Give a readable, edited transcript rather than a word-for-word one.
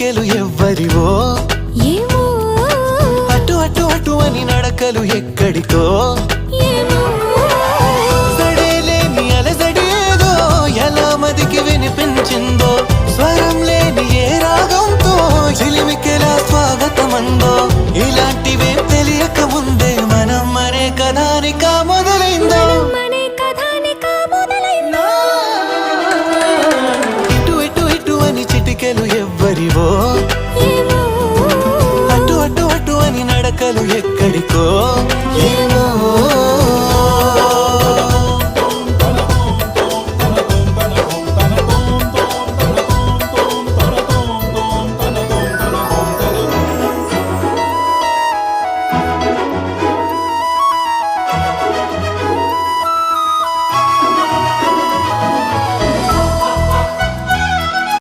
చిటికెలు ఎవ్వరివో ఏమో అటు అటు అటు అని నడకలు ఎక్కడికో ఏమో సడేలేని అలజడేదో ఎలా మదికి వినిపించిందో స్వరం లేని ఏ రాగంతో చిలిమికెలా స్వాగతమందో ఇలాంటివే తెలియక ముందే మనం మరే కథానిక మొదలైందో మనే కథానిక మొదలైందో ఇటు ఇటు ఇటు అని చిటికెలు ఎవ్వరివో ఏమో అటు అటు అటు అని నడకలు ఎక్కడికో